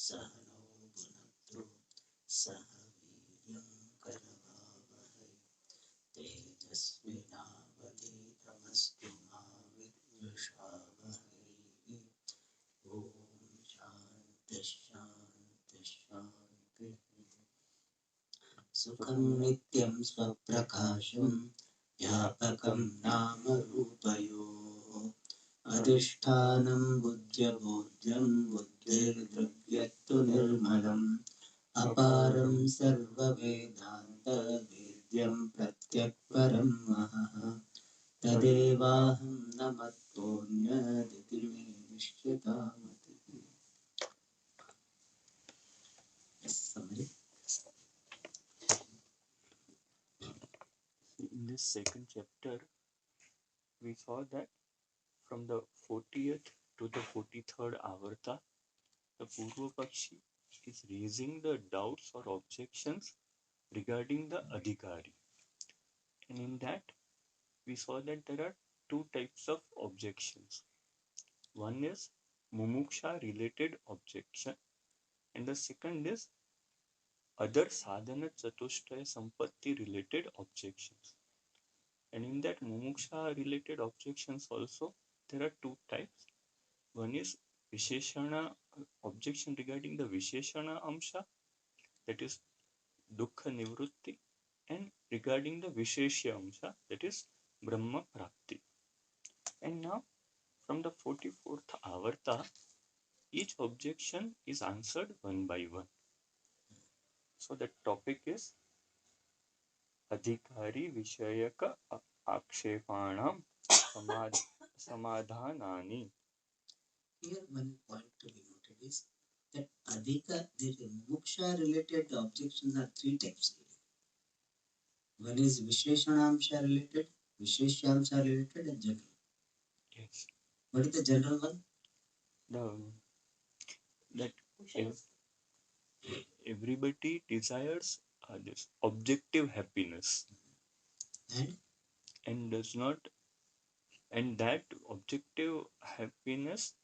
सहनो भुनक्तु सह वीर्यं करवावहै तेजस्विनावधीतमस्तु मा विद्विषावहै। ॐ शान्ति शान्ति शान्तिः। सुखं नित्यं स्वप्रकाशं व्यापकं नाम रूपयोः अधिष्ठानं बुद्ध्यबोध्यं बुद्धिर्द्रव्यत्तु निर्मलम् अपारं सर्ववेदान्तवेद्यं प्रत्यक्परं महः तदेवाहं न मत्तोऽन्यदिति मे निश्चितामतिः। Summary. In this second chapter, we saw that from the 40th to the 43rd avarta, the Purva Pakshi is raising the doubts or objections regarding the Adhikari. And in that, we saw that there are two types of objections. One is Mumuksha related objection, and the second is other sadhana chatushtaya sampatti related objections. And in that Mumuksha related objections also, there are two types. One is Visheshana objection regarding the Visheshana Amsha, that is Dukkha Nivrutti, and regarding the Visheshya Amsha, that is Brahma Prapti. And now, from the 44th avarta, each objection is answered one by one. So the topic is Adhikari Vishayaka Akshepanam Samadhanani. Here one point to be noted is that Adhika, the Muksha related objections are three types. One is Visheshanamsha related, Visheshyamsha related, and general. Yes. What is the general one? That everybody desires this objective happiness, and does not, and that objective happiness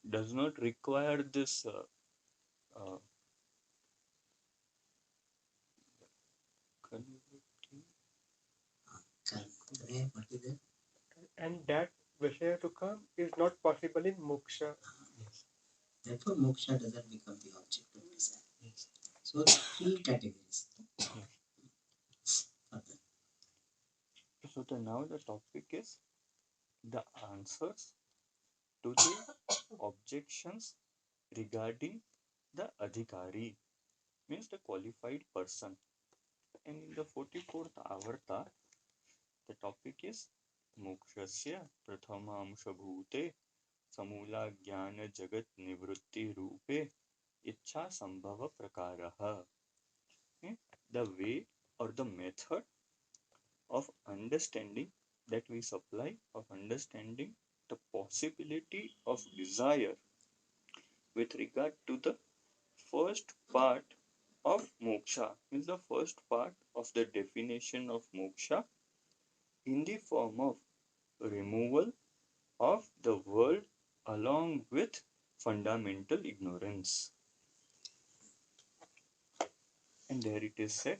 does not require this and that Vishaya Sukha is not possible in Moksha. Yes. Therefore, Moksha doesn't become the object of desire. Yes. So, three categories. So now the topic is the answers to the objections regarding the Adhikari, means the qualified person. And in the 44th avarta, the topic is Mokshasya Prathama Amsha Bhute Samula Jnana Jagat Nivrutti Rupe Ichha Sambhava Prakaraha. The way or the method of understanding that we supply, of understanding the possibility of desire with regard to the first part of moksha, means the first part of the definition of moksha, in the form of removal of the world along with fundamental ignorance. And there it is said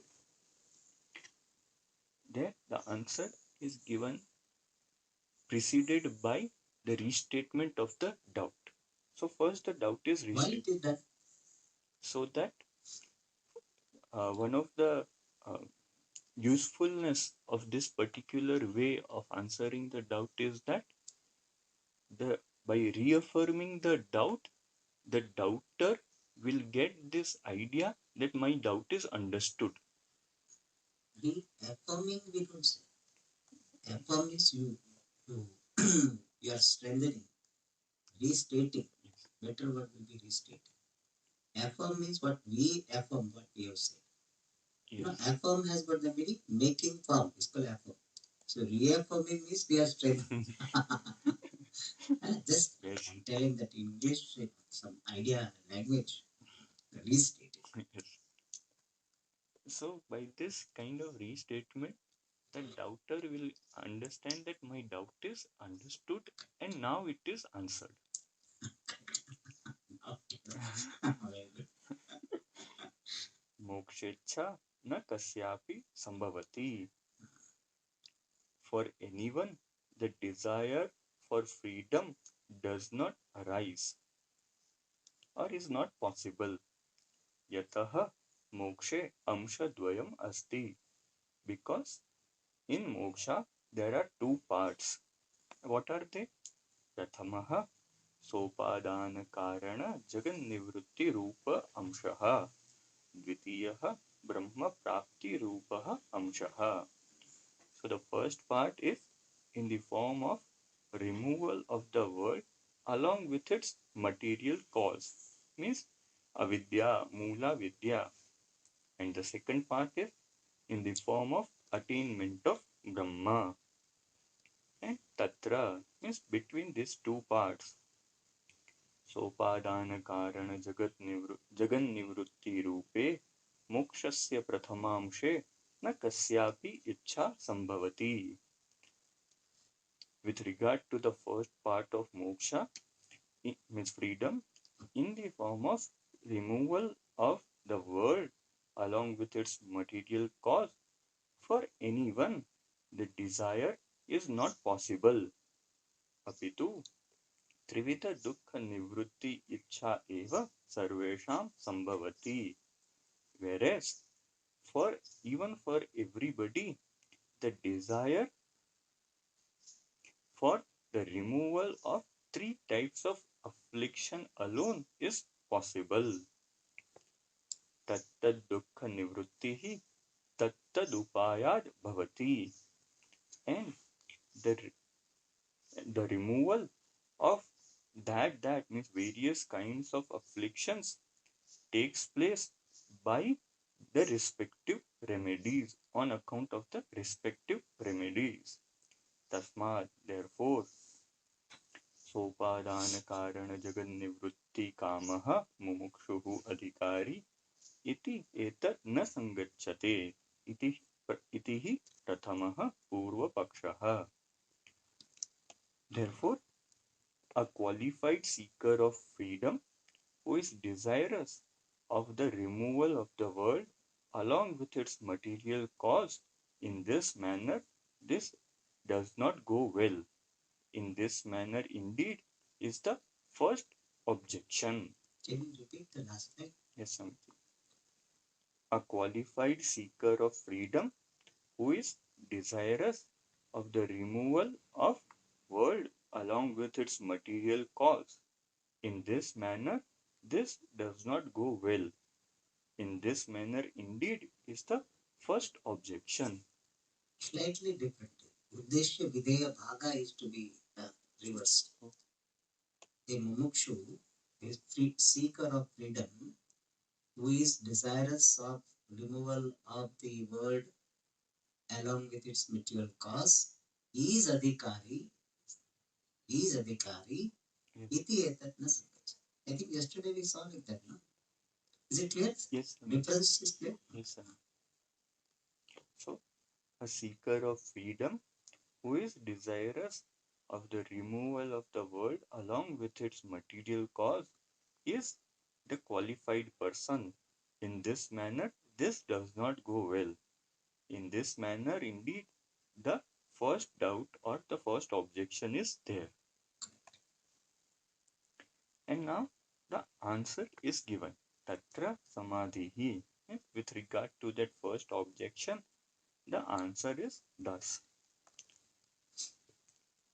that the answer is given preceded by the restatement of the doubt. So first the doubt is restated. Why is that? So that one of the usefulness of this particular way of answering the doubt is that by reaffirming the doubt, the doubter will get this idea that my doubt is understood. Reaffirming, we don't say. Affirm is you are strengthening, restating. Better word will be restating. Affirm means what we affirm, what we have said. Yes. You know, affirm has got the meaning making firm. It's called affirm. So reaffirming means we are strengthening. Just yes. Telling that English, some idea, language, restating. Yes. So by this kind of restatement, the doubter will understand that my doubt is understood and now it is answered. Very good. Mokshecha na kasyapi sambhavati. For anyone, the desire for freedom does not arise or is not possible. Yataha mokshe amshadvayam asti. Because in moksha there are two parts. What are they? Prathamaha sopadana karana jagan nivrutti rupa amshaha. Dvitiyah brahma prapti rupa amshaha. So the first part is in the form of removal of the world along with its material cause, means avidya, mula vidya. And the second part is in the form of attainment of Brahma. And tatra means between these two parts. Sopadana karana jagan nivrutti rupe mokshasya prathamamshe na kasyapi ichha sambhavati. With regard to the first part of moksha, means freedom, in the form of removal of the world along with its material cause, for anyone, the desire is not possible. Apitu trivida dukkha nivrutti ichha eva sarvesham sambhavati. Whereas, even for everybody, the desire for the removal of three types of affliction alone is possible. Tattad dukkha nivrittihi tattadupayad bhavati. And the, the removal of that means various kinds of afflictions takes place by the respective remedies, on account of the respective remedies. Tasmad, therefore, सोपादान कारण जगन निवृत्ति कामः मुमुक्षुः अधिकारी इति एतत् न संगच्छते इति हि प्रथमः पूर्वपक्षः. Therefore, a qualified seeker of freedom who is desirous of the removal of the world along with its material cause, in this manner, this does not go well. In this manner, indeed, is the first objection. Can you repeat the last line? Yes, Samiti. A qualified seeker of freedom who is desirous of the removal of world along with its material cause. In this manner, this does not go well. In this manner, indeed, is the first objection. Slightly different. Uddeshya Videya Bhaga is to be reversed. The mumukshu is seeker of freedom who is desirous of removal of the world along with its material cause is adhikari Yes. iti etat na sankacha. I think yesterday we saw like that, no? Is it clear? Yes. Difference is clear? Yes, sir. So, a seeker of freedom who is desirous of the removal of the world along with its material cause is the qualified person. In this manner, this does not go well. In this manner, indeed, the first doubt or the first objection is there. And now the answer is given. Tatra samadhihi. With regard to that first objection, the answer is thus.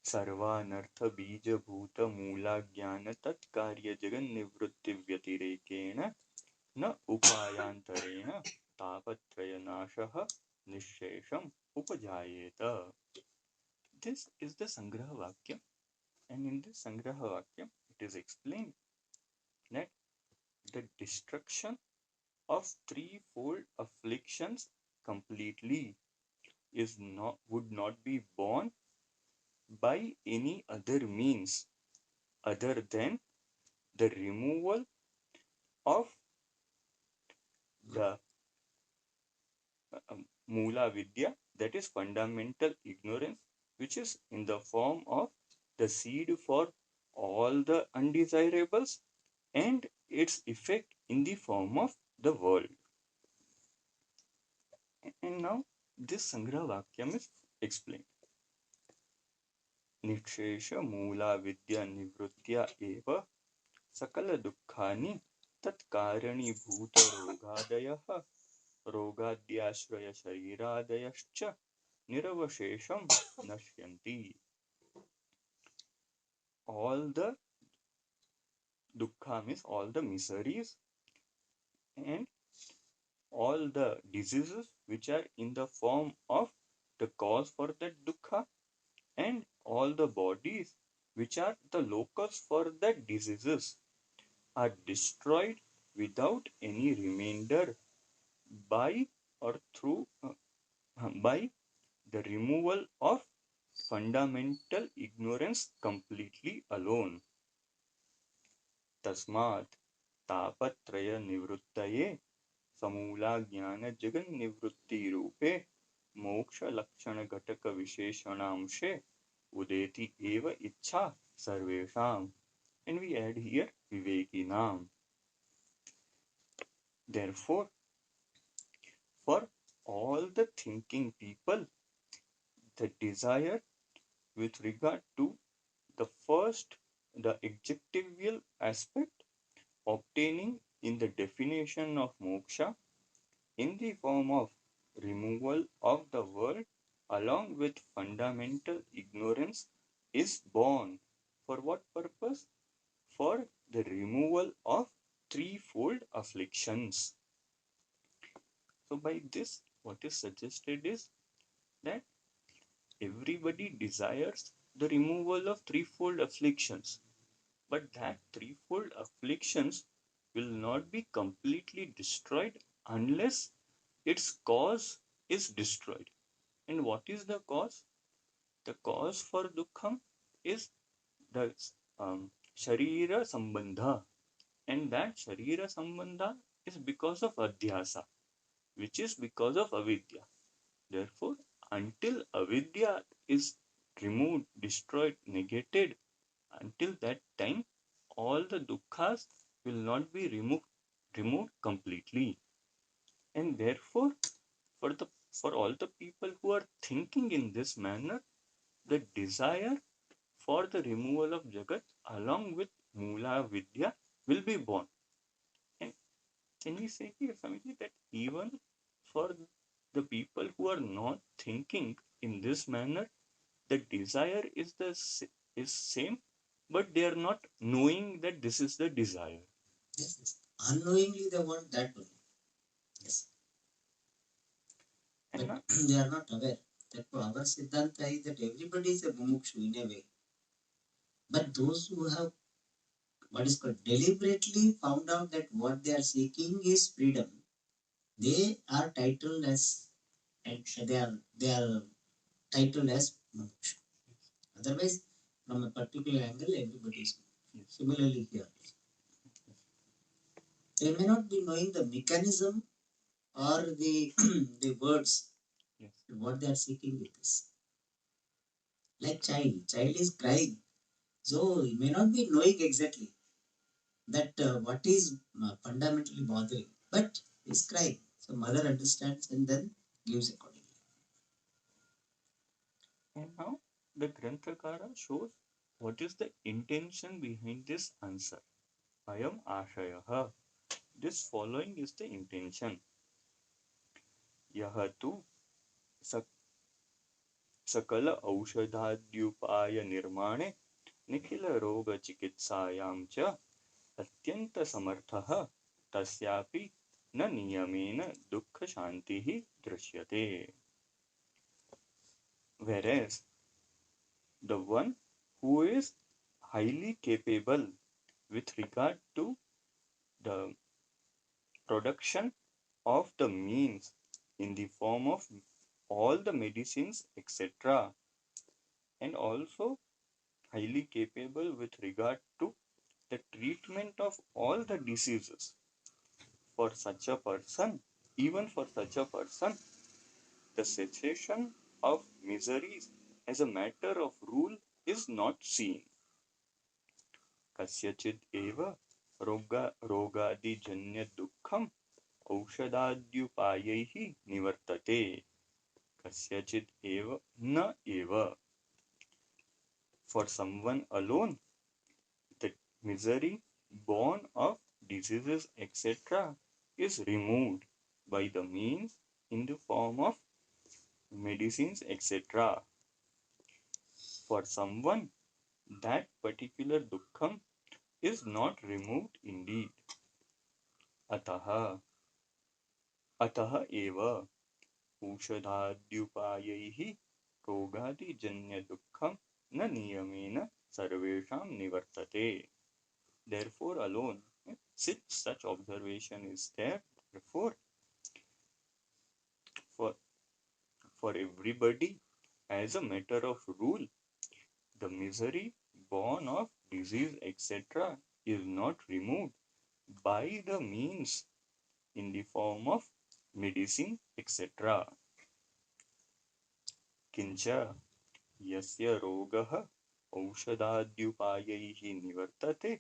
सर्वानर्थ बीजभूत मूलाज्ञान तत्कार्य Jagan निवृत्ति व्यतिरेकेण न उपायांतरेण तापत्रय नाशः निश्शेषम उपजायेत. This is the Sangraha Vakyam, and in this Sangraha Vakyam it is explained that the destruction of threefold afflictions completely would not be borne by any other means other than the removal of the Mula Vidya, that is fundamental ignorance, which is in the form of the seed for all the undesirables, and its effect in the form of the world. And now this Sangraha Vakyam is explained. निःशेष मूला विद्या निवृत्त्या एव सकल दुःखानि तत्कारणीभूत रोगादयः रोगाद्याश्रय शरीरादयश्च निरवशेषं नश्यन्ति. All the dukkha means all the miseries and all the diseases which are in the form of the cause for that dukkha, and all the bodies which are the locus for the diseases are destroyed without any remainder by or through by the removal of fundamental ignorance completely alone. Tasmat तापत्रय निवृत्तये Samula ज्ञान जगन निवृत्ति रूपे मोक्ष लक्षण घटक विशेषणांशे उदेति एव इच्छा सर्वेषाम. And we add here vivekinam. Therefore, for all the thinking people, the desire with regard to the first, the adjectival aspect, obtaining in the definition of moksha in the form of removal of the world along with fundamental ignorance is born. For what purpose? For the removal of threefold afflictions. So by this, what is suggested is that everybody desires the removal of threefold afflictions, but that threefold afflictions will not be completely destroyed unless its cause is destroyed. And what is the cause? The cause for dukkham is the sharira sambandha, and that sharira sambandha is because of adhyasa, which is because of avidya. Therefore, until avidya is removed, destroyed, negated, until that time, all the dukkhas will not be removed completely. And therefore, for all the people who are thinking in this manner, the desire for the removal of Jagat along with Mula Vidya will be born. And can we say here, Swamiji, that even for the people who are not thinking in this manner, the desire is same, but they are not knowing that this is the desire. Yes, yes. Unknowingly they want that only. Yes. And But they are not aware. Therefore, our Siddhanta is that everybody is a mumukshu in a way. But those who have what is called deliberately found out that what they are seeking is freedom, they are titled as and they are titled as mumukshu. Otherwise, from a particular angle, everybody is mumukshu. Similarly here. They may not be knowing the mechanism or the the words, yes, what they are seeking with this. Like child is crying, so he may not be knowing exactly that what is fundamentally bothering, but he's crying. So mother understands and then gives accordingly. and now the Granthakara shows what is the intention behind this answer. Ayam ashayah. This following is the intention. Yah tu सकल औषधाद्युपाय निर्माणे निखिल रोग चिकित्सायां च अत्यंत समर्थः तस्यापि न नियमेन दुःख शांतिः दृश्यते. Whereas the one who is highly capable with regard to the production of the means in the form of all the medicines, etc., and also highly capable with regard to the treatment of all the diseases. For such a person, even for such a person, the cessation of miseries as a matter of rule is not seen. Kasyachid eva रोगादिजन्यदुःखम् औषधाद्युपायैः निवर्तते कस्यचित् एव न एव. For someone alone, the misery born of diseases etc. is removed by the means in the form of medicines etc. For someone, that particular dukkham is not removed indeed. अतः एव औषधाद्युपायैः रोगादिजन्यदुःखं न नियमेन सर्वेषां निवर्तते. Therefore alone, since such observation is there, therefore for everybody, as a matter of rule, the misery born of disease etc. is not removed by the means in the form of medicine etc. किंच यस्य रोगः औषधाद्युपायैः निवर्तते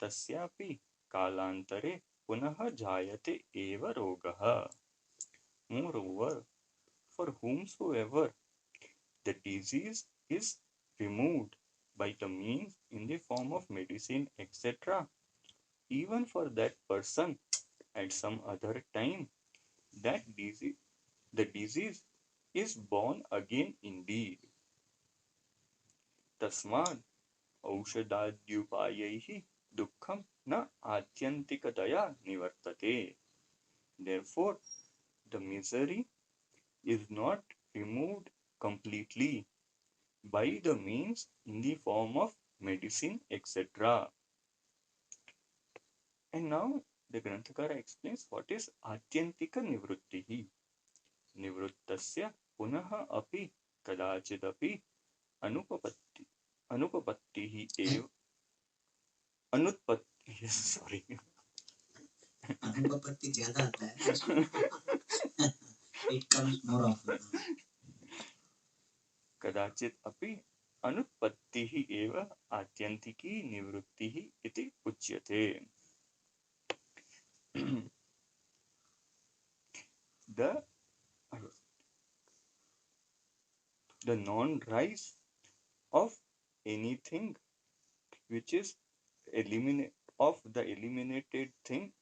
तस्यापि कालान्तरे पुनः जायते एव रोगः. Moreover, for whomsoever the disease is removed by the means in the form of medicine etc., even for that person at some other time, that the disease is born again indeed. तस्माद् औषधाद्युपायैः दुःखं न आत्यन्तिकतया निवर्तते. Therefore, the misery is not removed completely by the means in the form of medicine etc. And now the Granthakara explains what is Atyantika Nivrittihi. Nivrittasya punaha api kadachidapi अनुपपत्तिः एव अनुत्पत्ति sorry अनुपपत्ति ज्यादा आता है it comes more often. कदाचित् अपि अनुत्पत्तिः एव आत्यन्तिकी निवृत्तिः इति उच्यते. The non-rise of anything which is of the eliminated thing.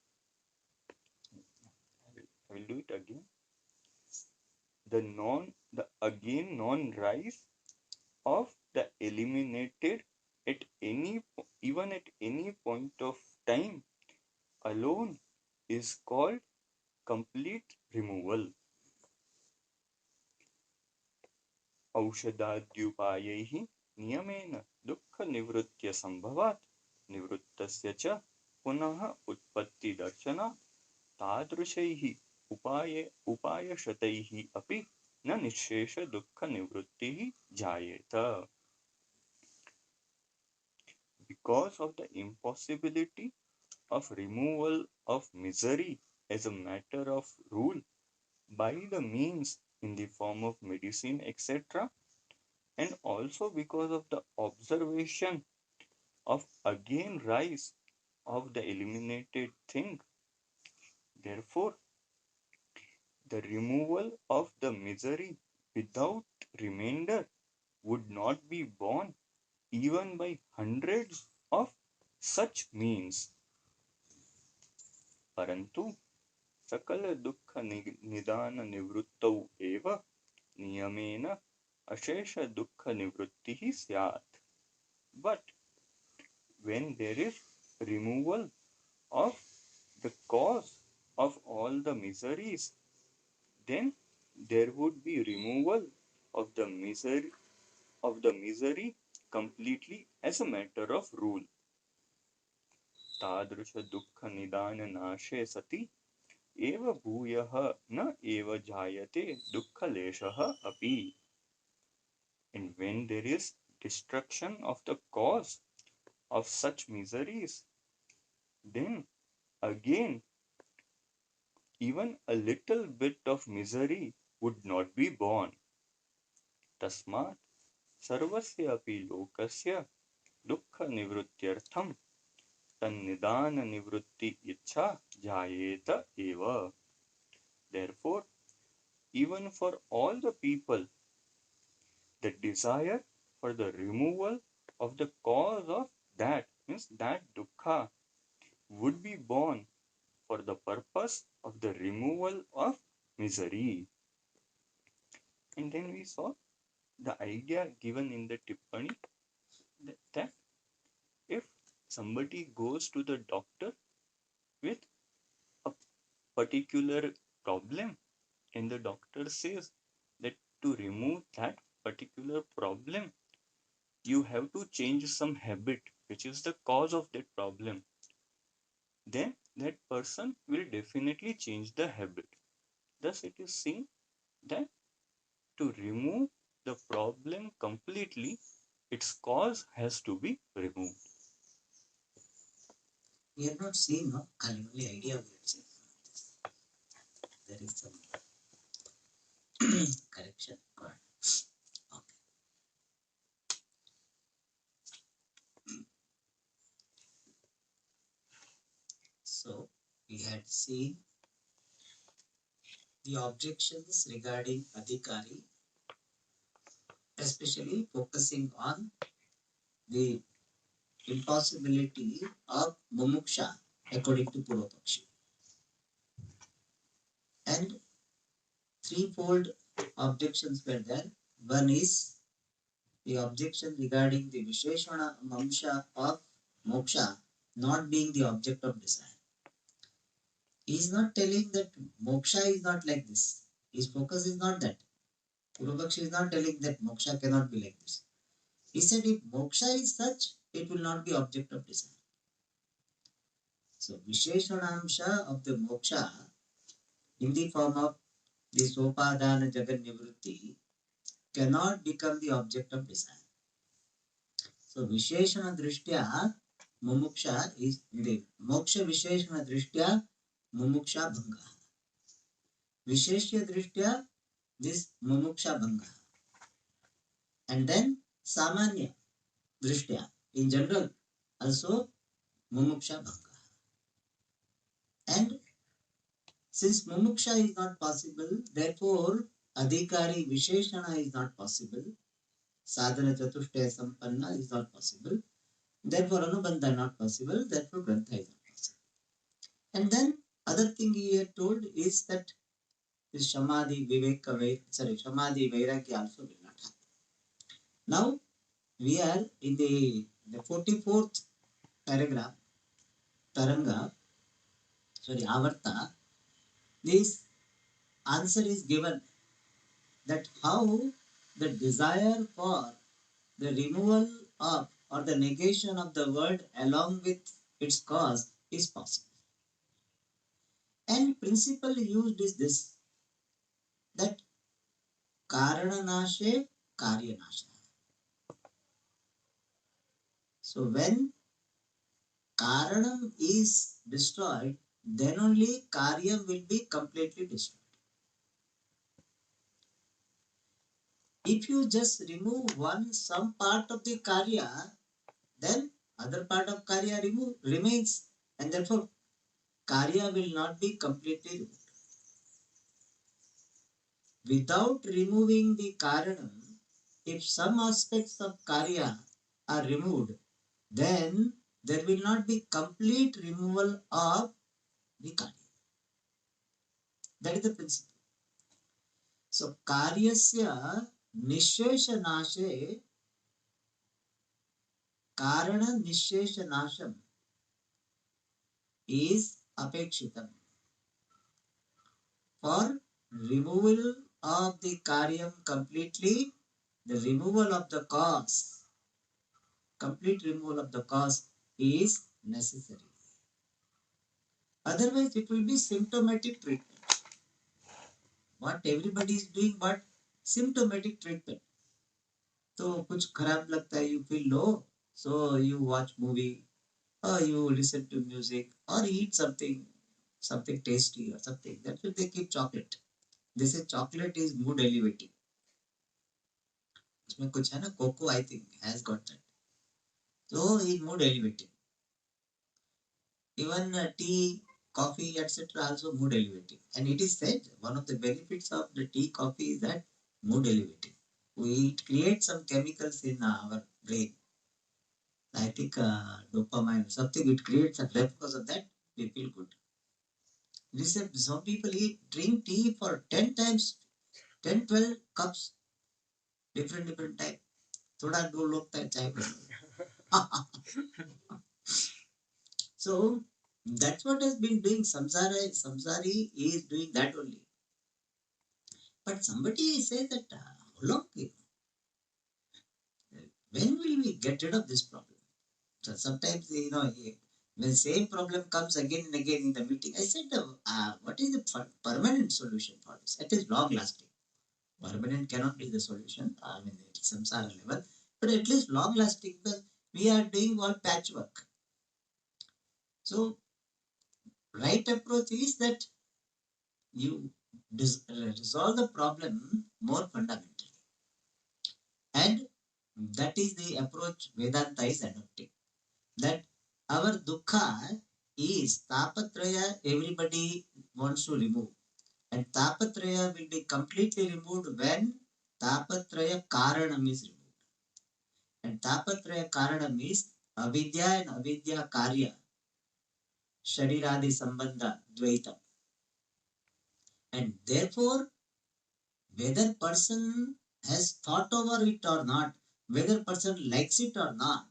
I will do it again. The non-rise of the eliminated at even at any point of time alone is called complete removal. औषधाद्युपायैः नियमेन दुःखनिवृत्त्य संभवात् निवृत्तस्य च पुनः उत्पत्तिदर्शनात् तादृशैः उपायशतैः अपि न निःशेष दुःखनिवृत्तिः जायेत. Because of the impossibility of removal of misery as a matter of rule by the means in the form of medicine etc., and also because of the observation of again rise of the eliminated thing, therefore the removal of the misery without remainder would not be borne even by hundreds of such means. परंतु सकल दुःख निदान निवृत्तौ एव नियमेन अशेष दुःख निवृत्तिः स्यात्. But when there is removal of the cause of all the miseries, then there would be removal of the misery completely as a matter of rule. तादृश दुःख निदान नाशे सति एव भूयः न एव जायते दुःखलेशः अपि. And when there is destruction of the cause of such miseries, then again even a little bit of misery would not be borne. तस्मात् सर्वस्य अपि लोकस्य दुःख निवृत्त्यर्थं तन्निदान निवृत्ति इच्छा जायेत eva. Therefore, even for all the people, the desire for the removal of the cause of that means that dukkha would be born for the purpose of the removal of misery. And then we saw the idea given in the Tippani that if somebody goes to the doctor with a particular problem and the doctor says that to remove that particular problem you have to change some habit which is the cause of that problem, then that person will definitely change the habit. Thus it is seen that to remove the problem completely, its cause has to be removed. We have not seen, no? Only idea we have seen. There is some correction. Okay. So we had seen the objections regarding adhikari, especially focusing on the impossibility of mumuksha according to Purvapakshi. And threefold objections were there. One is the objection regarding the Visheshana Mamsha of moksha not being the object of desire. He is not telling that moksha is not like this. His focus is not that. Purvapakshi is not telling that moksha cannot be like this. He said if moksha is such, it will not be object of desire. So Visheshanamsha of the moksha in the form of the Sopadana Jagan Nivrutti cannot become the object of desire. So Visheshana Drishtya Mumuksha is the Moksha Visheshana Drishtya Mumuksha Bhanga. Visheshya Drishtya this Mumuksha Bhanga. And then Samanya Drishtya in general also Mumuksha Bhanga. And since Mumuksha is not possible, therefore Adhikari Visheshana is not possible. Sadhana Chatushtaya Sampanna is not possible. Therefore Anubandha not possible. Therefore Grantha is not possible. And then other thing he had told is that this Samadhi Samadhi Vairagya also will not happen. Now we are in the 44th paragraph, Taranga, Avarta. This answer is given that how the desire for the removal of or the negation of the word along with its cause is possible. And principle used is this, that karananashe karyanasha. So when karanam is destroyed, then only karyam will be completely destroyed. If you just remove some part of the karya, then other part of karya remains, and therefore karya will not be completely removed. Without removing the karanam, if some aspects of karya are removed, then there will not be complete removal of the karya. That is the principle. So karyasya nisheshanashe karana nisheshanasham is apekshitam. For removal of the karyam completely, the removal of the cause, complete removal of the cause is necessary. Otherwise, it will be symptomatic treatment. What everybody is doing, but symptomatic treatment. तो कुछ खराब लगता है, you feel low, so you watch movie, or you listen to music, or eat something tasty or something. That's why they keep chocolate. They say chocolate is mood elevating. उसमें कुछ है ना, cocoa I think has got that. So is mood elevating. Even tea, coffee, etc. also mood elevating. And it is said one of the benefits of the tea, coffee is that mood elevating. It creates some chemicals in our brain. I think dopamine or something. It creates, and because of that we feel good. Listen, some people drink tea for 10 times, 10, 12 cups, different type. थोड़ा दो लोग तक चाय पसंद. So that's what has been doing. Samsari is doing that only. But somebody says that how long? When will we get rid of this problem? So sometimes when same problem comes again and again in the meeting, I said, what is the permanent solution for this? It is long lasting. Permanent cannot be the solution. I mean, it's samsara level, but at least long lasting because we are doing all patchwork. So right approach is that you resolve the problem more fundamentally. And that is the approach Vedanta is adopting. That our dukkha is tapatraya, everybody wants to remove. And tapatraya will be completely removed when tapatraya karanam is removed. And tapatraya karanam is avidya and avidya karya, shariradi sambandha, dvaita. And therefore, whether person has thought over it or not, whether person likes it or not,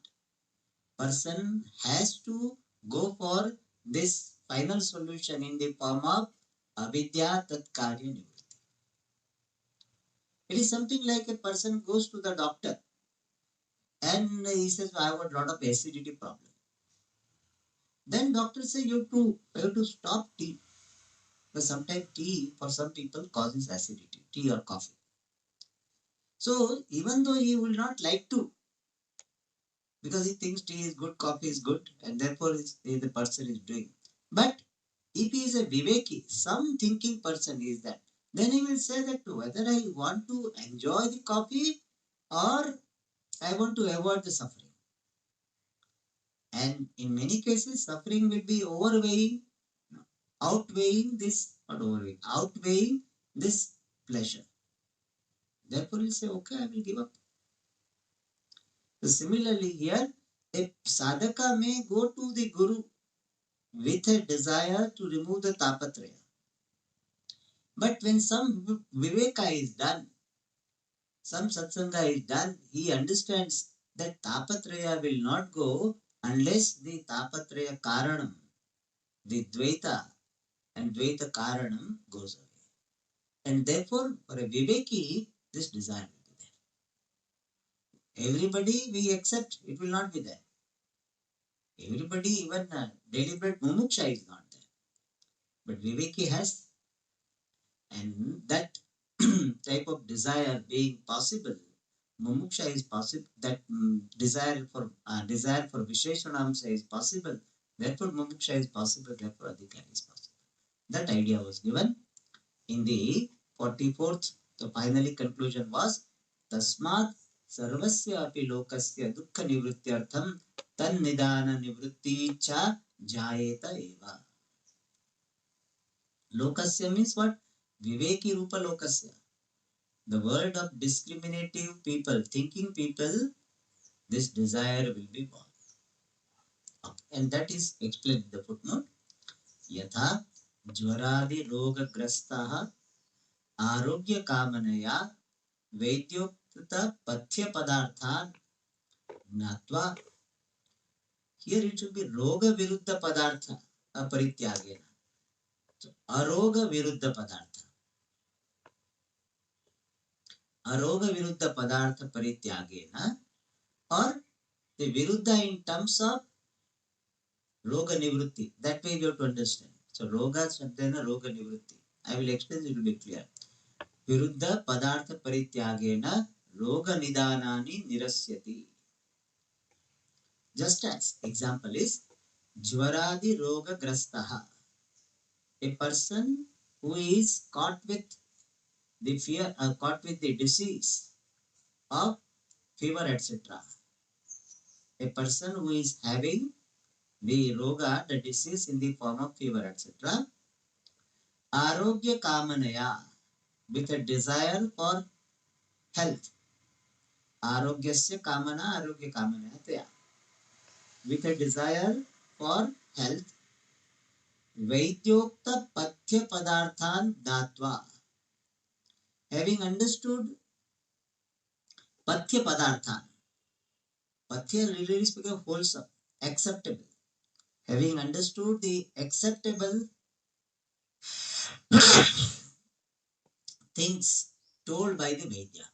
person has to go for this final solution in the form of avidya tat karya nivritti. It is something like a person goes to the doctor and he says, I have a lot of acidity problem. Then doctor says you have to stop tea. But sometimes tea for some people causes acidity, tea or coffee. So even though he will not like to, because he thinks tea is good, coffee is good, and therefore the person is doing. But if he is a Viveki, some thinking person is that, then he will say that whether I want to enjoy the coffee or I want to avoid the suffering. And in many cases, suffering will be outweighing this pleasure. Therefore, he'll say, okay, I will give up. So similarly, here, a sadhaka may go to the guru with a desire to remove the tapatraya. But when some viveka is done, some satsanga is done, he understands that tapatraya will not go unless the tapatraya karanam, the dvaita and dvaita karanam goes away. And therefore, for a viveki, this desire will be there. Everybody we accept, it will not be there. Everybody, even deliberate mumuksha is not there. But viveki has, and that type of desire being possible, mumuksha is possible. That desire for visheshanamsa is possible. Therefore, mumuksha is possible. Therefore, adhikari is possible. That idea was given in the 44th. The finally conclusion was tasmat sarvasya api lokasya dukkha nivrityartham tan nidana nivritti cha jayeta eva. Lokasya means what? Viveki rupa lokasya. The world of discriminative people, thinking people, this desire will be born. And that is explained in the footnote. Yatha jvaradi roga grastaha arogya kamanaya vaidyokta pathya padarthan natva. Here it should be roga viruddha padartha aparityagena. So, aroga viruddha padartha. Aroga viruddha padartha parityagena, or the viruddha in terms of roga nivritti. That way you have to understand. So roga shabdena roga nivritti. I will explain, it will be clear. Viruddha padartha parityagena roga nidanani nirasyati. Just as example is jvaradi roga grastaha. A person who is caught with the fear, caught with the disease of fever, etc. A person who is having the roga, the disease in the form of fever, etc. Arogya kamanaya, with a desire for health. Arogyasya kamana, arogya kamanaya. With a desire for health, Vaidyokta Pathya Padarthan Datva. Having understood Pathya Padarthan, Pathya literally speaking of wholesome, acceptable. Having understood the acceptable things told by the Vaidya,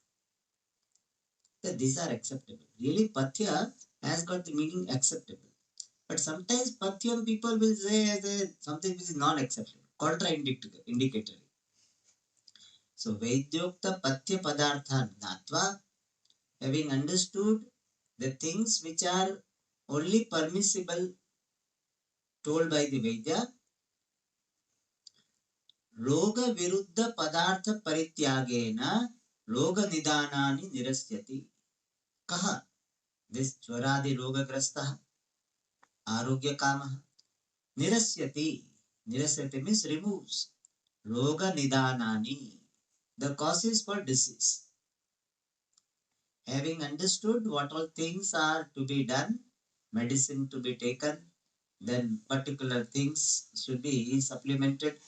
that these are acceptable. Really, Pathya has got the meaning acceptable. But sometimes Pathyam people will say as something which is non acceptable, contraindicatory. So, Vaidyokta Pathya Padarthan Datva, having understood the things which are only permissible told by the Vaidya, Roga Viruddha Padartha Parityagena Roga Nidanani Nirasyati. Kaha? This Jwaradi Roga Grastha Arogya Kama Nirasyati. Nirasyati means removes. Roga Nidanani. The causes for disease. Having understood what all things are to be done, medicine to be taken, then particular things should be supplemented.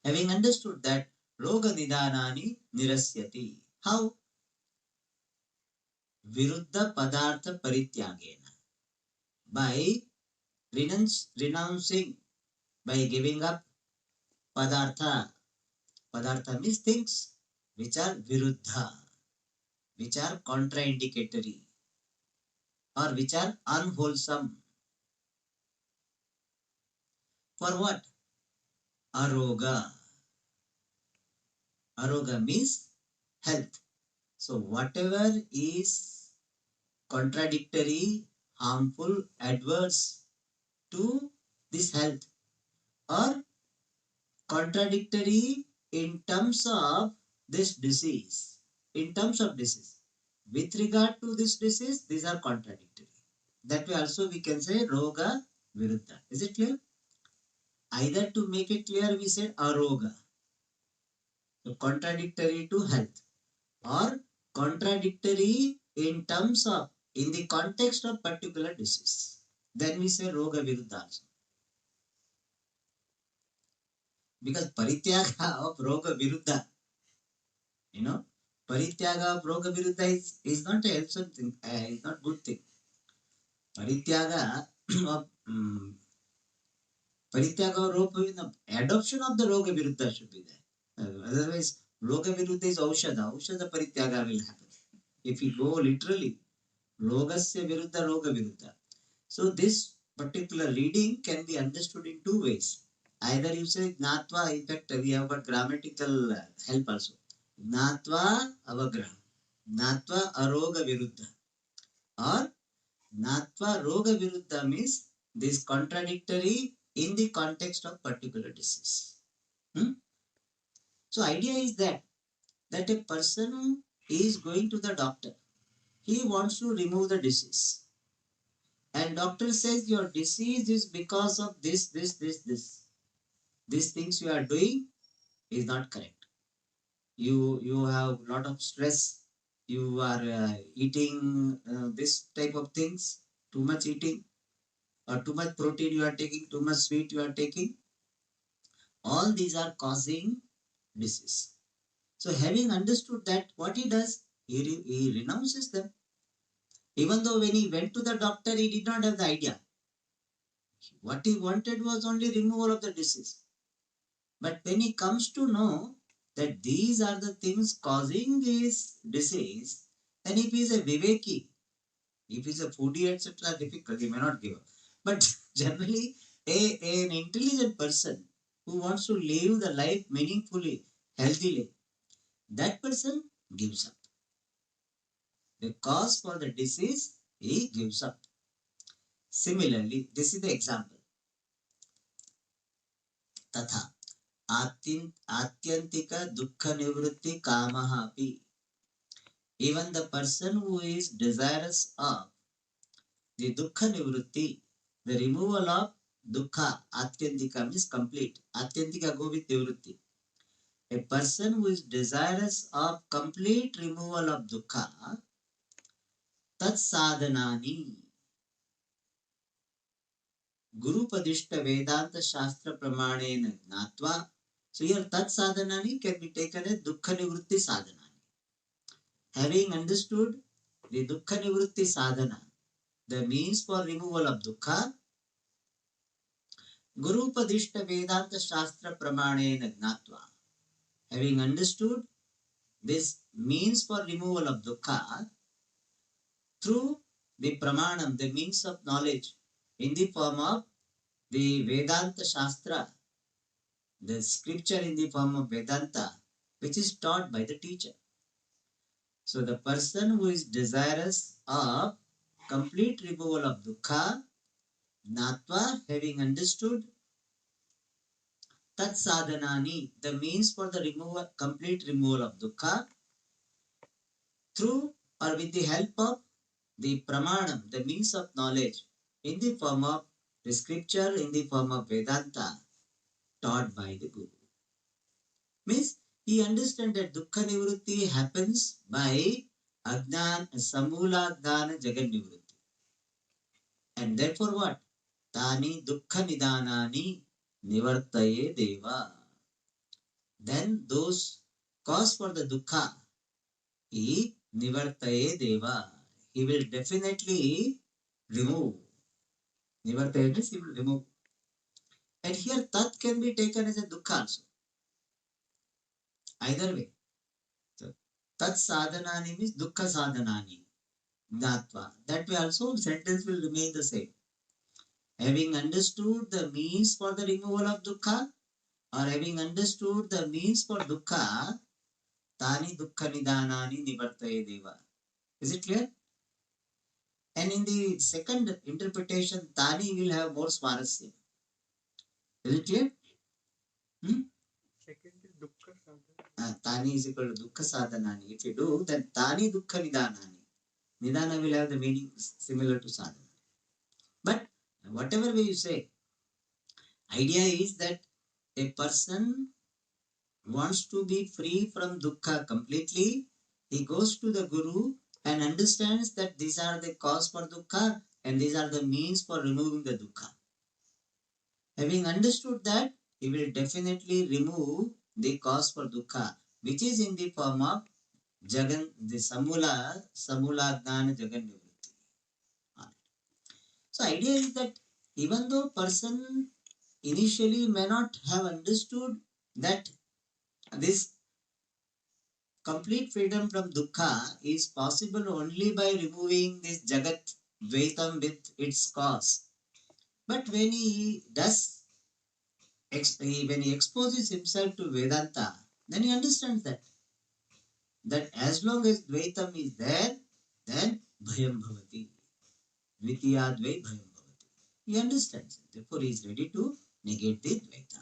Having understood that, roga nidanani nirasyati. How? Viruddha padartha parityagena. By renouncing, by giving up padartha. Padartha means things which are viruddha, which are contraindicatory, or which are unwholesome. For what? Aroga. Aroga means health. So whatever is contradictory, harmful, adverse to this health, or contradictory in terms of this disease. In terms of disease. With regard to this disease, these are contradictory. That way also we can say Roga Viruddha. Is it clear? Either to make it clear, we said Aroga. So contradictory to health, or contradictory in terms of, in the context of particular disease. Then we say Roga Viruddha also. Because Parityaga of Roga Viruddha, Parityaga of Roga Viruddha is not a helpful thing, is not good thing. Parityaga of Parityaga of Roga, adoption of the Roga Viruddha should be there. Otherwise, Roga Viruddha is Aushadha. Aushadha Parityaga will happen. If you go literally, Rogasya Viruddha, Roga Viruddha. So this particular reading can be understood in two ways. Either you say Gnatva, in fact, we have got grammatical help also. Gnatva Avagraham. Gnatva Aroga Viruddha. Or Gnatva Roga Viruddha means this contradictory in the context of particular disease. So idea is that a person is going to the doctor. He wants to remove the disease. And doctor says your disease is because of this. These things you are doing is not correct. You have a lot of stress. You are eating this type of things, too much eating, or too much protein you are taking, too much sweet you are taking. All these are causing disease. So having understood that, what he does, he renounces them. Even though when he went to the doctor, he did not have the idea. What he wanted was only removal of the disease. But when he comes to know that these are the things causing this disease, then if he is a viveki, if he is a foodie, etc., difficult, he may not give up. But generally, an intelligent person who wants to live the life meaningfully, healthily, that person gives up. The cause for the disease, he gives up. Similarly, this is the example. Tatha Atyantika Dukkha Nivritti Kamaha api. Even the person who is desirous of the Dukkha Nivritti, The removal of dukkha, atyantika means complete. Atyantika go with nivritti. A person who is desirous of complete removal of dukkha, tat sadhanani, Guru Padishta Vedanta Shastra Pramanena Gnatva. So here tat sadhanani can be taken as dukkha nivritti sadhanani. Having understood the dukkha nivritti sadhana, the means for removal of dukkha, Guru Padishta Vedanta Shastra Pramanena Gnatva. Having understood this means for removal of dukkha through the pramanam, the means of knowledge, in the form of the Vedanta Shastra, the scripture in the form of Vedanta, which is taught by the teacher. So the person who is desirous of complete removal of dukkha, natva, having understood tat sadhanani, the means for the removal, complete removal of dukkha, through or with the help of the pramanam, the means of knowledge, in the form of the scripture, in the form of Vedanta, taught by the Guru. Means he understands that dukkha nivritti happens by agnan, samula agnan jagan nivritti. And therefore what? Tani dukkha nidanani nivartaye deva. Then those cause for the dukkha, he nivartaye deva. He will definitely remove. Nivartaye means he will remove. And here tat can be taken as a dukkha also. Either way. So, tat sadhanani means dukkha sadhanani. Datva. That way also sentence will remain the same. Having understood the means for the removal of dukkha, or having understood the means for dukkha, tani dukkha nidanani nivartaye deva. Is it clear? And in the second interpretation, tani will have more swarasya. Is it clear? Hmm? Second is dukkha sadhana. Tani is equal to dukkha sadhanani. If you do, then tani dukkha nidanani. Nidana will have the meaning similar to sadhana. But whatever way you say, idea is that a person wants to be free from dukkha completely. He goes to the Guru and understands that these are the cause for dukkha and these are the means for removing the dukkha. Having understood that, he will definitely remove the cause for dukkha, which is in the form of Jagan, the Samula Gnana Jagan Nivritti. So idea is that even though person initially may not have understood that this complete freedom from dukkha is possible only by removing this Jagat Dvaitam with its cause. But when he does, when he exposes himself to Vedanta, then he understands that as long as Dvaitam is there, then Bhayam Bhavati. Dvitiyadvai Bhayam Bhavati. He understands it. Therefore, he is ready to negate the Dvaita.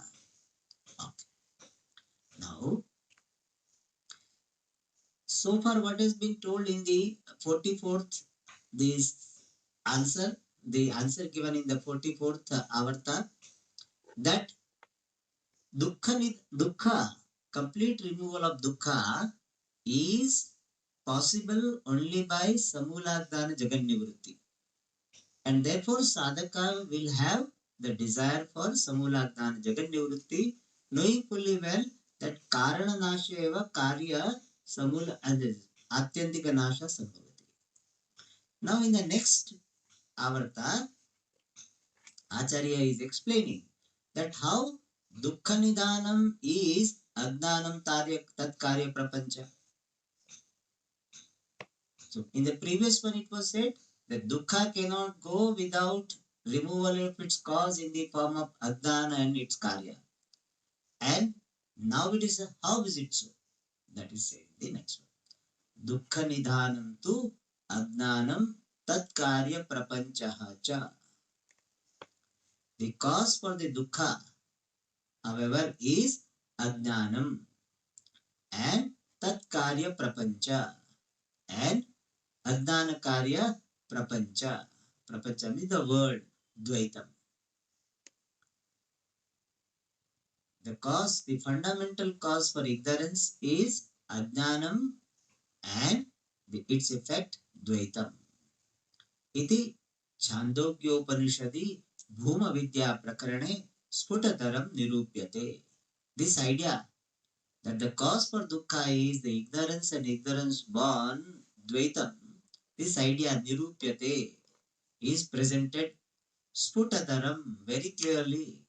Okay. Now, so far what has been told in the 44th, this the answer given in the 44th avarta, that dukkha, complete removal of dukkha is possible only by samulagdana jagannivritti. And therefore sadhaka will have the desire for samulagdana jagannivritti, knowing fully well that karana nasha eva karya samula atyantika nasha sambhavati. Now in the next avarta, Acharya is explaining that how dukkha nidanam is agnanam tat karya prapancha. So in the previous one it was said that dukkha cannot go without removal of its cause in the form of agnana and its karya. And now it is how is it so? That is said in the next one. Dukkha nidhanam tu agnanam tat karya prapanchaha cha. The cause for the dukkha, however, is agnanam and tat karya prapancha, and agnana karya prapancha. Prapancha means the world. Dvaitam. The fundamental cause for ignorance is Ajnanam and its effect Dvaitam. Iti Chandogyopanishadi Bhuma Vidya Prakarane Sputataram Nirupyate. This idea that the cause for dukkha is the ignorance and ignorance born Dvaitam, this idea Nirupyate is presented Sputataram very clearly.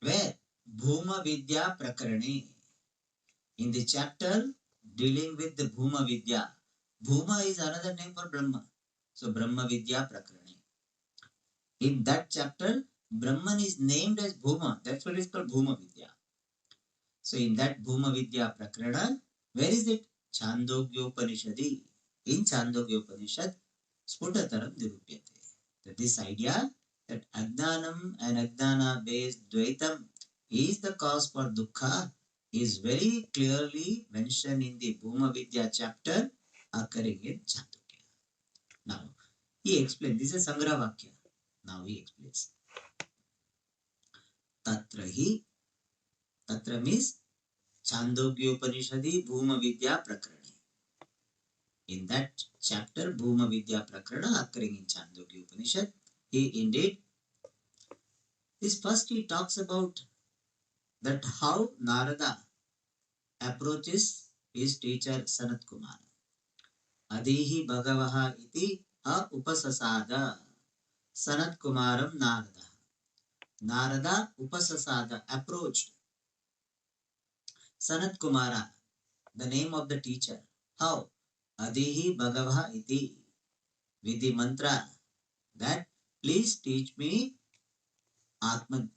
Where? Bhuma Vidya Prakarane. In the chapter dealing with the Bhuma Vidya. Bhuma is another name for Brahma. So Brahma Vidya Prakarane. In that chapter, Brahman is named as Bhuma. That's what is called Bhuma Vidya. So in that Bhuma Vidya Prakarana, where is it? Chandogyopanishadi. In Chandogyopanishad, Sputataram Nirupyate. That this idea that Ajnanam and Ajnana based Dvaitam is the cause for dukkha is very clearly mentioned in the Bhuma Vidya chapter occurring in Chandogya. Now, he explains, this is Sangra Vakya. Now he explains. Tatra hi, Tatra means Chandogyopanishadi Bhuma Vidya Prakarana. In that chapter, Bhuma Vidya Prakarana occurring in Chandogya Upanishad, he indeed, this first he talks about that how Narada approaches his teacher Sanat Kumara. Adihi Bhagavaha iti ha upasasada Sanat Kumaram Narada. Narada upasasada approached Sanat Kumara, the name of the teacher. How? Adihi Bhagavaha iti, with the mantra that please teach me Atma.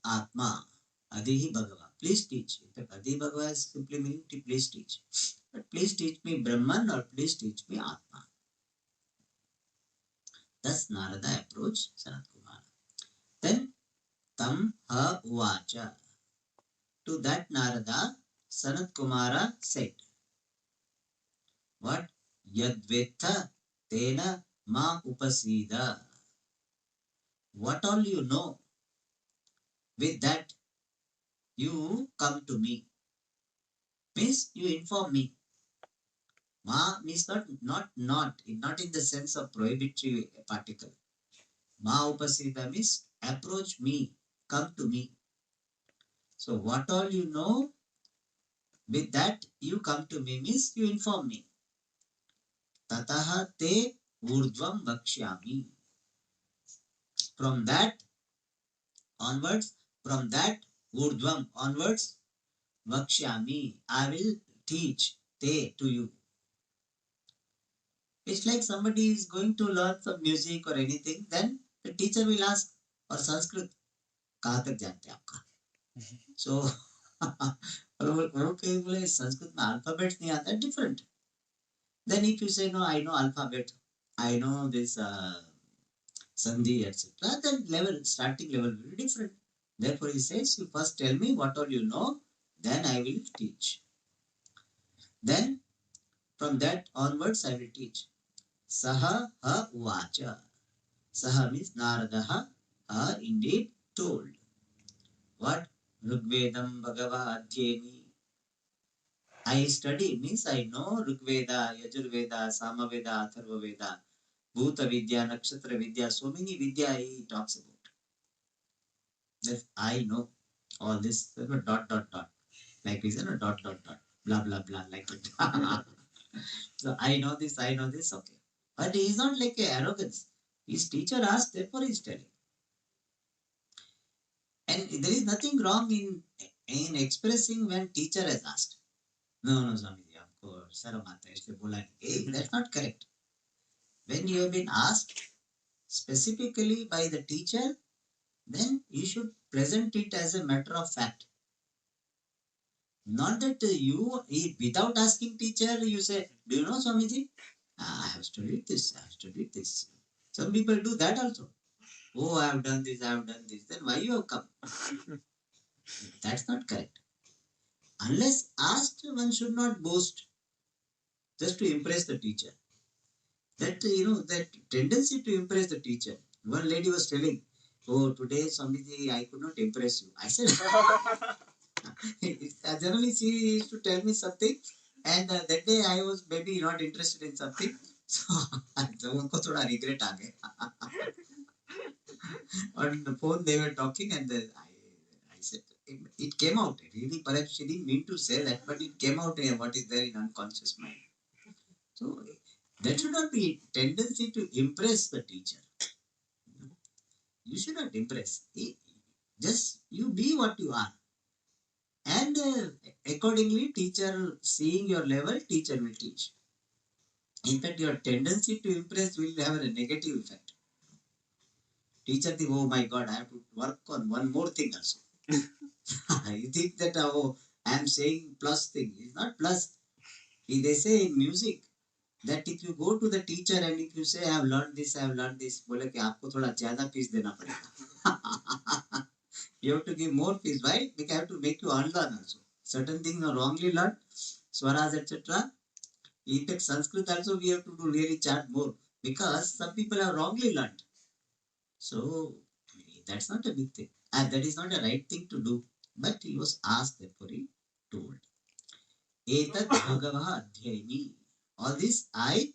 Adihi Bhagava. Please teach. In fact, Adihi Bhagava is simply meaning to please teach. But please teach me Brahman or please teach me Atma. Thus Narada approached Sanat Kumara. Then Tam Ha Uvacha. To that Narada, Sanat Kumara said, what? Yadvetha Tena Ma Upasida. What all you know, with that you come to me. Means you inform me. Ma means not in the sense of prohibitory particle. Ma upasida means approach me, come to me. So what all you know, with that you come to me means you inform me. Tataha te urdvam vakshyami. From that onwards, from that urdvam onwards, vakshyami, I will teach te to you. It's like somebody is going to learn some music or anything, then the teacher will ask, or Sanskrit, कहाँ तक जानते हैं आपका? So, okay, Sanskrit में alphabet नहीं आता, different. Then if you say, no, I know alphabet, I know this sandhi, etc., then level, starting level will be different. Therefore, he says, you first tell me what all you know, then I will teach. Then, from that onwards, I will teach. Saha ha uvacha. Saha means Naradaha, indeed told. What? Rigvedam Bhagava Adhyeni. I study means I know Rigveda, Yajurveda, Samaveda, Atharvaveda, Bhuta Vidya, Nakshatra Vidya, so many Vidya he talks about. That I know all this, dot, dot, dot. Like this, dot, dot, dot, blah, blah, blah, like that. So I know this, okay. But he is not like a arrogance. His teacher asked, therefore he is telling. And there is nothing wrong in expressing when teacher has asked. No, Swamiji, आपको शर्म आता है इसलिए बोला नहीं. That's not correct. When you have been asked specifically by the teacher, then you should present it as a matter of fact. Not that you, without asking teacher, you say, do you know Swamiji? I have studied this, Some people do that also. Oh, I have done this. Then why you have come? That's not correct. Unless asked, one should not boast just to impress the teacher. That tendency to impress the teacher. One lady was telling, "Oh, today, Swamiji, I could not impress you." I said, generally she used to tell me something, and that day I was maybe not interested in something, so उनको थोड़ा regret आ गया. On the phone they were talking, and I said it came out. Really, perhaps she didn't mean to say that, but it came out what is there in unconscious mind. So there should not be tendency to impress the teacher. You should not impress. Just you be what you are. And accordingly, teacher seeing your level, teacher will teach. In fact, your tendency to impress will have a negative effect. Teacher think, oh my God, I have to work on one more thing also. You think that, oh, I am saying plus thing. It's not plus. They say in music that if you go to the teacher and if you say, I have learned this, बोले कि आपको थोड़ा ज़्यादा fees देना पड़ेगा. You have to give more fees. Why? Because I have to make you unlearn also. Certain things are wrongly learned, swaras, etc. In fact, Sanskrit also we have to do really chant more because some people have wrongly learned. So that's not a big thing. And that is not a right thing to do. But he was asked, therefore he told. Etat Bhagavah Adhyayani. All this I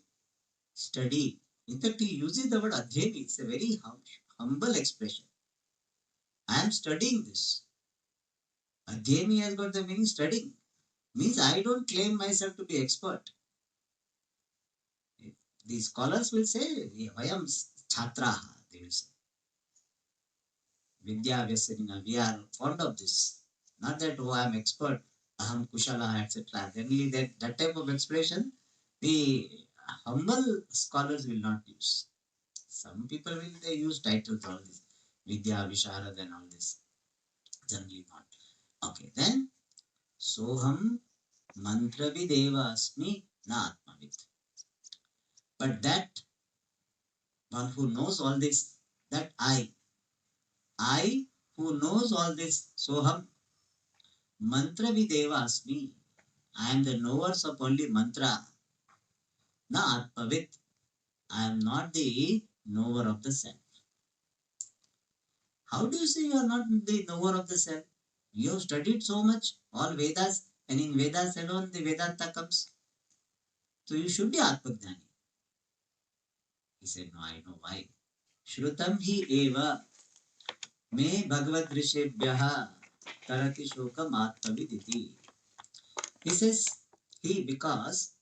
study. In fact, he uses the word Adhyayani. It's a very humble expression. I am studying this. Adhyayani has got the meaning studying. Means I don't claim myself to be expert. The scholars will say, Vayam Chhatraha, they will say. Vidya Vyasanina, we are fond of this. Not that, oh, I am expert, Aham Kushala, etc. Generally, that type of expression, the humble scholars will not use. Some people will they use titles, all this. Vidya, Vichara, and all this. Generally not. Okay, then, Soham Mantra Videva Asmi Na Atmavid. But that one who knows all this, that I who knows all this, Soham Mantra Videva Asmi. I am the knowers of only mantra, na Atmavit. I am not the knower of the self. How do you say you are not the knower of the self? You have studied so much, all Vedas, and in Vedas alone the Vedanta comes. So you should be Atmajnani. He said, no, I know why. Shrutam hi eva me bhagavad rishebhyaha tarati shokam atmaviditi. He says, because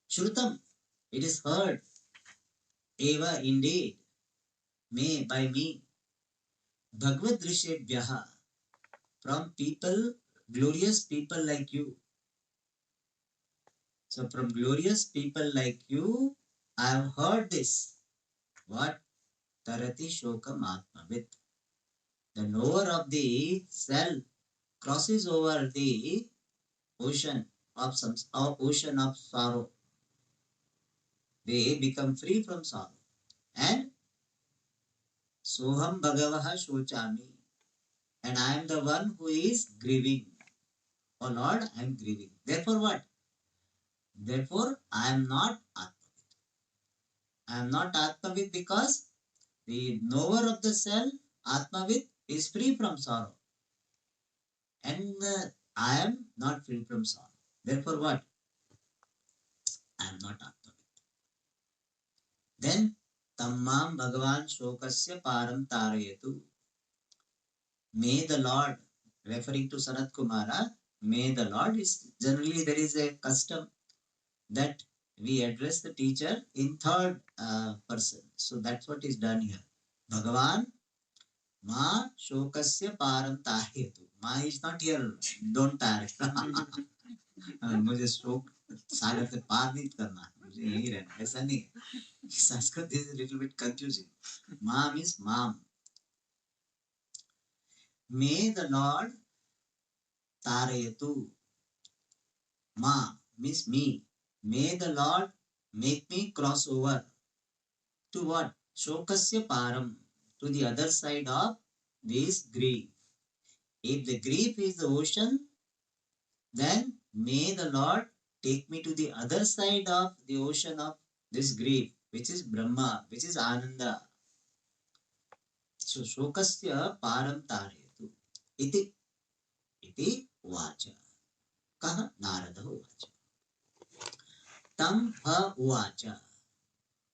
Shrutam, it is heard, eva indeed, me by me, Bhagavad Rishebhyaha, from people, glorious people like you. So from glorious people like you, I have heard this. What? Tarati Shokam Atmavit. The knower of the self crosses over the ocean of ocean of sorrow. They become free from sorrow. And Soham Bhagavaha Shochami. And I am the one who is grieving. Oh Lord, I am grieving. Therefore what? Therefore, I am not Atmavit. I am not Atmavit because the knower of the self, Atmavit, is free from sorrow. And I am not free from sorrow. Therefore, what? I am not Atmavit. Then, Tammam Bhagavan Shokasya Param Tarayatu. May the Lord, referring to Sanat Kumara, may the Lord is generally there is a custom that we address the teacher in third person. So that's what is done here. Bhagavan Ma Shokasya Param Tahetu. Ma is not here. Don't tire. मुझे शोक सागर से पार नहीं करना, मुझे यही रहना, ऐसा नहीं है. Sanskrit is a little bit confusing. Ma means mom. May the Lord Tarayatu. Ma means me. May the Lord make me cross over to what? Shokasya Param. To the other side of this grief. If the grief is the ocean, then may the Lord take me to the other side of the ocean of this grief, which is Brahma, which is Ananda. So shokasya param taretu iti iti uvacha. Kah Narada uvacha. Tam ha uvacha.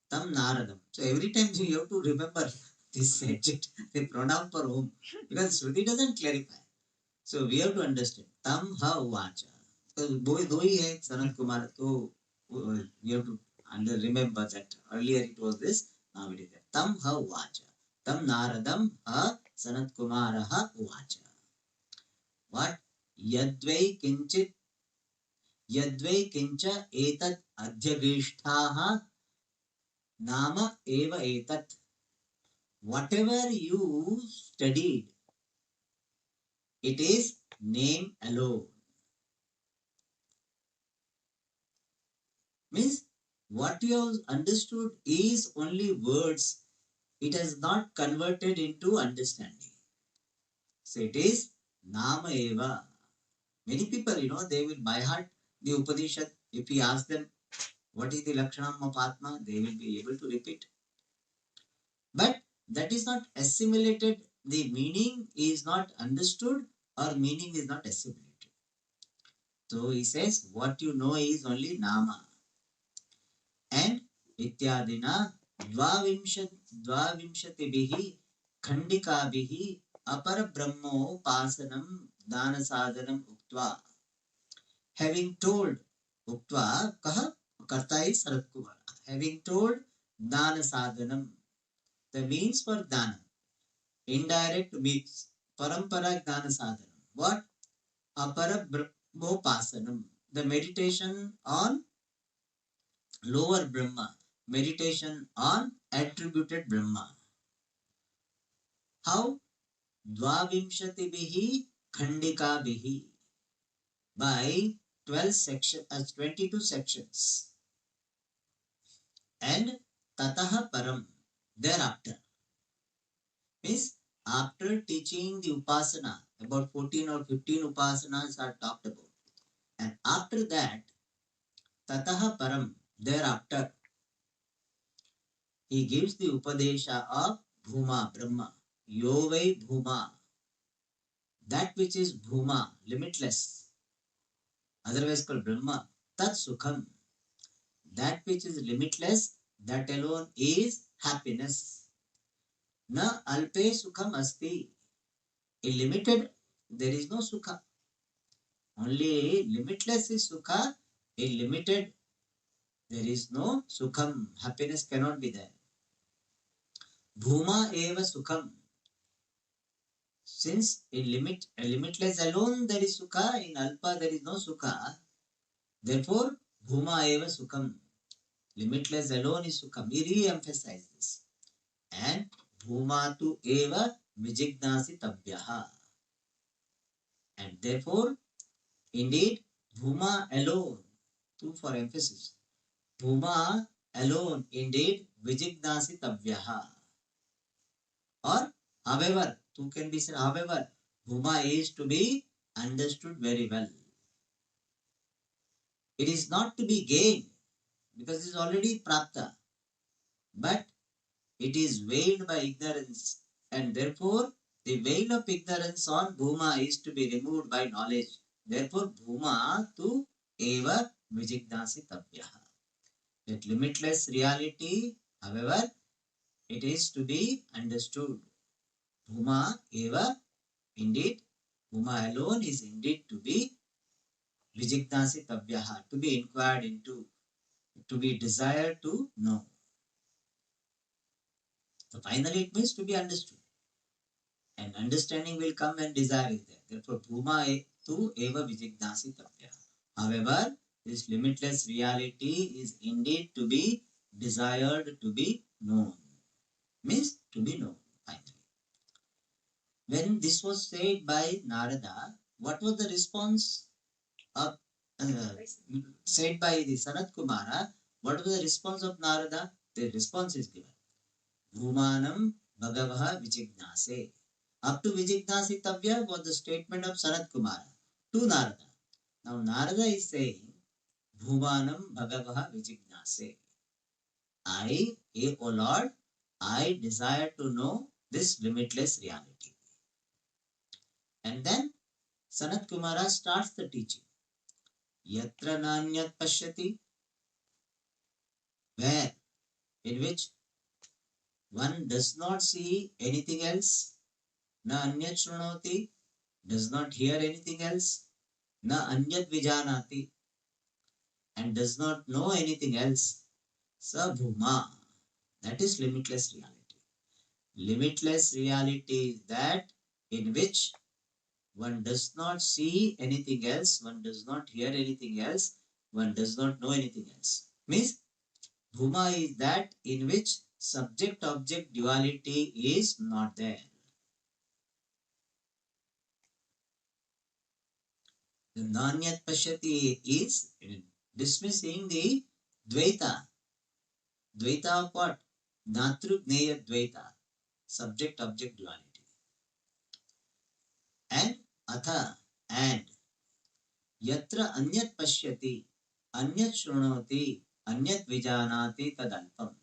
Tam Naradam. So every time you have to remember this adjective, the pronoun for whom, because Shruti doesn't clarify. So we have to understand. Tam ha uvacha. So though he had Sanat Kumar, so we have to remember that earlier it was this, now it is that. Tam ha uvacha. Tam Naradam ha Sanat Kumaraha uvacha. What? Yadvai kinchit यद्वै किंच एतत् अध्यगेष्ठाः नाम एव एतत्. Whatever you studied, it is name alone. Means what you have understood is only words. It has not converted into understanding. So it is nama eva. Many people, they will by heart the Upanishad. If we ask them what is the Lakshanam of Atma, they will be able to repeat. But that is not assimilated. The meaning is not understood or meaning is not assimilated. So he says, what you know is only Nama. And Ityadina Dvavimshatibihi Khandikabihi Apara Brahmo Pasanam Dana Sadhanam Uktva. Having told Uktva, Kaha Karta is Sarat Kumar. Having told Dana Sadhanam, the means for Dana. Indirect means parampara gnana sadhanam. What? Apara brahmopasanam. The meditation on lower Brahma. Meditation on attributed Brahma. How? Dvavimshati bihi khandika bihi. By 12 sections, 22 sections. And tataha param. Thereafter. Means after teaching the upasana, about 14 or 15 upasanas are talked about. And after that, tataha param, thereafter, he gives the upadesha of bhuma, Brahma. Yovai bhuma, that which is bhuma, limitless, otherwise called Brahma. Tat sukham, that which is limitless, that alone is happiness. Na alpe sukham asti, in limited, there is no sukha. Only limitless is sukha, in limited, there is no sukham. Happiness cannot be there. Bhuma eva sukham. Since in limitless alone there is sukha, in alpa there is no sukha. Therefore, bhuma eva sukham. Limitless alone is sukham. We re-emphasize this. And bhuma tu eva vijignasi tabhyaha. And therefore, indeed, bhuma alone, two for emphasis. Bhuma alone, indeed, vijignasi tabhyaha. Or, however, two can be said, however, bhuma is to be understood very well. It is not to be gained because it is already prapta, but it is veiled by ignorance, and therefore the veil of ignorance on bhuma is to be removed by knowledge. Therefore, bhuma tu eva vijignasi tabhyaha. That limitless reality, however, it is to be understood. Bhuma eva, indeed, bhuma alone is indeed to be vijignasi tabhyaha, to be inquired into, to be desired to know. So finally it means to be understood. And understanding will come when desire is there. Therefore, bhuma tu eva vijignasi tabhya. However, this limitless reality is indeed to be desired to be known. Means to be known, finally. When this was said by Narada, what was the response of said by the Sanat Kumara? What was the response of Narada? The response is given. Bhumanam Bhagavaha Vijignase. Up to Vijignasi Tavya was the statement of Sanat Kumara to Narada. Now Narada is saying, Bhumanam Bhagavaha Vijignase. O Lord, I desire to know this limitless reality. And then Sanat Kumara starts the teaching. Yatra nanyat pashyati, where, in which one does not see anything else, na anyat shrunoti, does not hear anything else, na anyat vijanati, and does not know anything else, sa bhuma, that is limitless reality. Limitless reality is that in which one does not see anything else, one does not hear anything else, one does not know anything else. Means Bhuma is that in which subject object duality is not there. The Nanyat Pashyati is dismissing the Dvaita. Dvaita of what? Natrugneya Dvaita. Subject object duality. And Atha, and Yatra Anyat Pashyati, Anyat Shrunoti, Anyat Vijanati Tadalpam.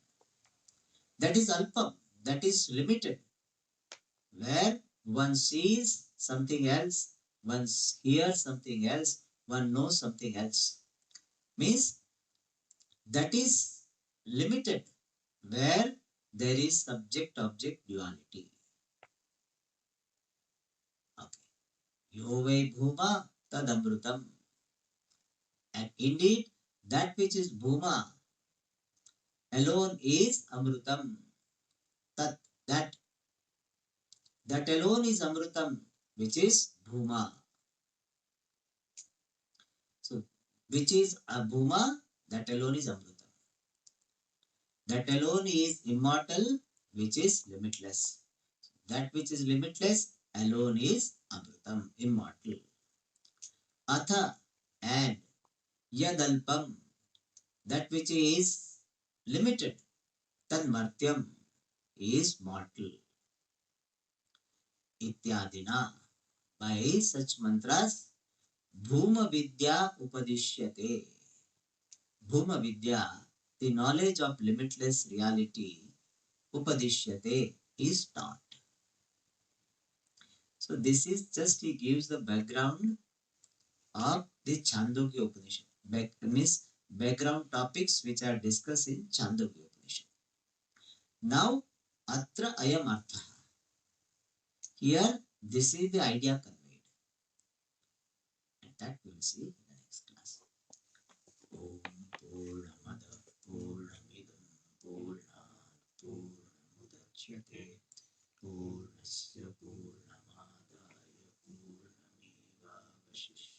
That is Alpam. That is limited. Where one sees something else, one hears something else, one knows something else. Means that is limited where there is subject object duality. Okay. Yo vai bhuma tadamrutam. And indeed, that which is bhuma alone is amrutam. That, that, that alone is amrutam, which is bhuma. So, which is a bhuma, that alone is amrutam. That alone is immortal, which is limitless. That which is limitless alone is amrutam, immortal. Atha, and yadalpam, that which is limited, tanmartyam, is mortal. Ityadina, by such mantras, bhuma vidya upadishyate. Bhuma vidya, the knowledge of limitless reality, upadishyate, is taught. So this is just he gives the background of the Chandogya Upanishad. Means background topics which are discussed in Chandogya Upanishad. Now, atra ayam artha. Here, this is the idea conveyed. And that we will see in the next class. Om Purnamada Purnamidam Purnat Purnamudachyate Purnasya Purnamadaya Purnameva Vashishyate.